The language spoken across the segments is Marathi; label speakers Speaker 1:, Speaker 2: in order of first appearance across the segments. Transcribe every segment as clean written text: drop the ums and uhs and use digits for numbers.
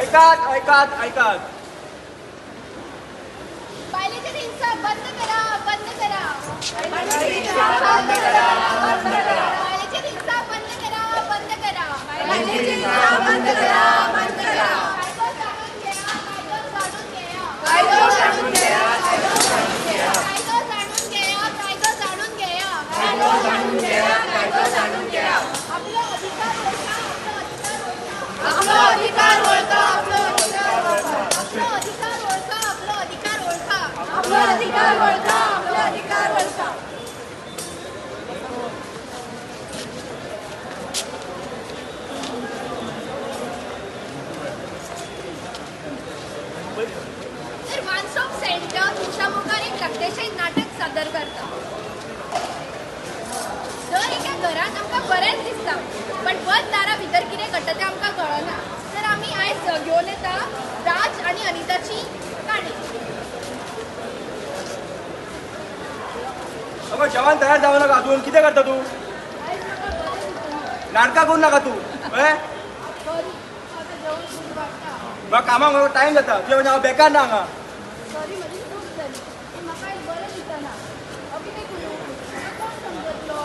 Speaker 1: ऐकात ऐकात ऐकात
Speaker 2: बायलेचे हिंसा बंद करा बंद करा
Speaker 3: बायलेची हिंसा बंद करा बंद करा
Speaker 2: बायलेचे हिंसा बंद करा बंद करा
Speaker 3: बायलेची हिंसा बंद करा बंद करा
Speaker 2: कायदो जाणून घ्या कायदो जाणून घ्या
Speaker 3: कायदो जाणून घ्या
Speaker 2: कायदो जाणून घ्या
Speaker 3: कायदो जाणून घ्या कायदो जाणून घ्या
Speaker 2: आपला अधिकार ओळखा आपला अधिकार ओळखा आपला अधिकार ओळखा
Speaker 3: आपला अधिकार ओळखा आपला अधिकार ओळखा
Speaker 2: तर वन स्टॉप सेंटर तुमच्यामुखार एक लग्नाचें नाटक सादर करता. दर एका घरात आमकां बरेंच दिसता पण बंद दारा भितर कितें घडटा तें आमकां कळना. तर आमी आयज घेवन येता राज आनी अनिताची काणी.
Speaker 1: अगं जेवण तयार जावं नाका अजून कितें करता तू
Speaker 2: आयज म्हाका बरें दिसना.
Speaker 1: नाटकां करू नाका तू कळ्ळें
Speaker 2: सॉरी म्हाका जेवण खूब वाडटा.
Speaker 1: म्हाका कामाक टायम जाता तुवें म्हणजे हांव बेकार ना हांगा
Speaker 2: सॉरी म्हजी चूक जाली. पूण म्हाका आयज बरें दिसना. अभिनय करूं म्हाका कोण समजतलो.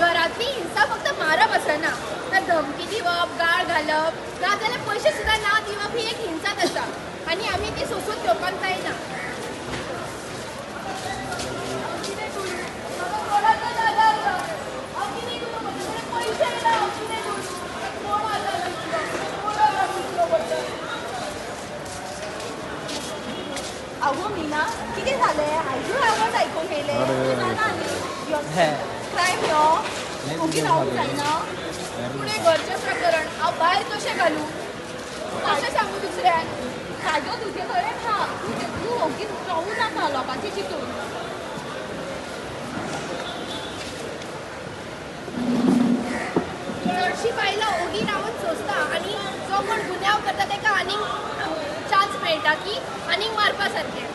Speaker 2: घरातली हिंसा फक्त मारप आसना तर धमकी दिवप गाळ घालप नाजाल्यार पयशे सुद्दां ना दिवप ही एक हिंसाच आसा आनी आमी ती सोंसून घेवपाक जायना. अभिनय करूं म्हाका कोणाचो आदार ना. अभिनय करूं म्हजे कडेन पयशे ना. अभिनय करूं कोण आदार नासलो कोणाक आसलो बद्दल. अगो मीना कितें जालें आयजूय आवाज आयकूंक येयले. क्रायम न्हू ओगी रावूंक जायना. फुडें घरचें प्रकरण हांव भायर कशें घालूं कशें सांगू दुसऱ्याक.
Speaker 3: कायदो तुजे कडेन हा तूं ओगीच रावूं नाका लोकांची चिंतून.
Speaker 2: चडशीं बायलां ओगी रावन सोंसता आनी जो कोण गुन्यांव करता ताका आनीक चान्स मेळटा की आनीक मारपा सारकें.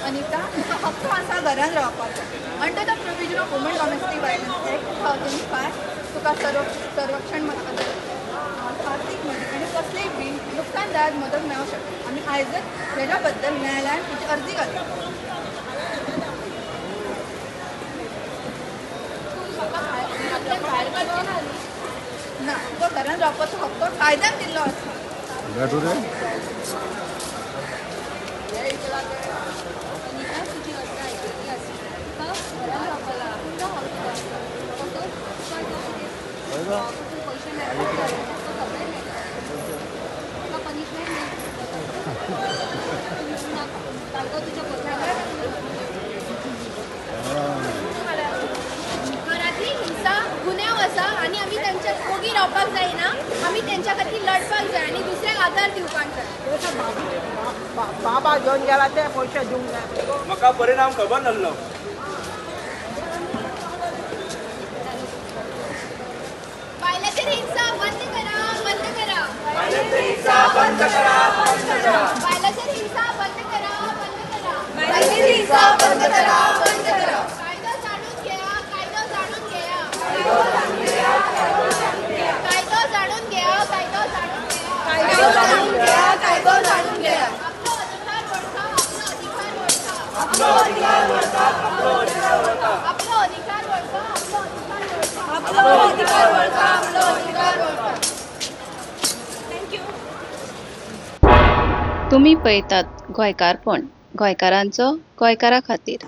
Speaker 4: अनिता तुका हक्क आसा घरान रावपाचो. Under the provision of woman domestic violence act 2005 तुका संरक्षण मेळटा. आर्थीक मदत आनी कसलीय बी नुकसानदायक मदत मेळूंक शकता. आमी आयजच हेज्या बद्दल न्यायालयान तुजी अर्जी घातली.
Speaker 2: भायर काडचें ना न्ही.
Speaker 4: ना तुका घरान रावपाचो हक्क कायद्यान दिल्लो आसा.
Speaker 3: अनिता तुजी अर्ज आयकल्ली आसा. तुका घरान रावपाक तुका हक्क आसा. तुका पयशे मेळटा तुका सगळें मेळटा. तुका पनिशमेंट नाका. कायदो तुज्या
Speaker 2: घरातली हिंसा गुन्यांव आसा आनी आमी तेंच्या ओगी रावपाक जायना. आमी तेंच्या खातीर लढपाक जाय आनी दुसऱ्याक आदार दिवपाक जाय.
Speaker 5: बाबा घेऊन गेला ते पैसे दिवंक जाय.
Speaker 1: म्हाका परिणाम खबर नासलो.
Speaker 2: बायलाचेर हिंसा बंद करा बंद करा.
Speaker 1: बायलेची हिंसा बंद करा बंद करा
Speaker 2: बायलाचेर हिंसा बंद करा बंद करा.
Speaker 3: बायलेची हिंसा बंद करा बंद करा.
Speaker 2: कायदो जाणून घ्या कायदो जाणून घ्या.
Speaker 3: कायदो जाणून घ्या कायदो जाणून घ्या.
Speaker 2: कायदो जाणून घ्या कायदो जाणून घ्या.
Speaker 3: कायदो जाणून घ्या कायदो जाणून घ्या.
Speaker 2: आपलो अधिकार ओळखा आपलो अधिकार ओळखा.
Speaker 3: आपलो अधिकार ओळखा
Speaker 2: आपलो अधिकार ओळखा आपलो अधिकार ओळखा.
Speaker 3: थँक्यू.
Speaker 6: तुम्ही पळयतात गोंयकारपण गोंयकारांचो गोंयकारा खातीर.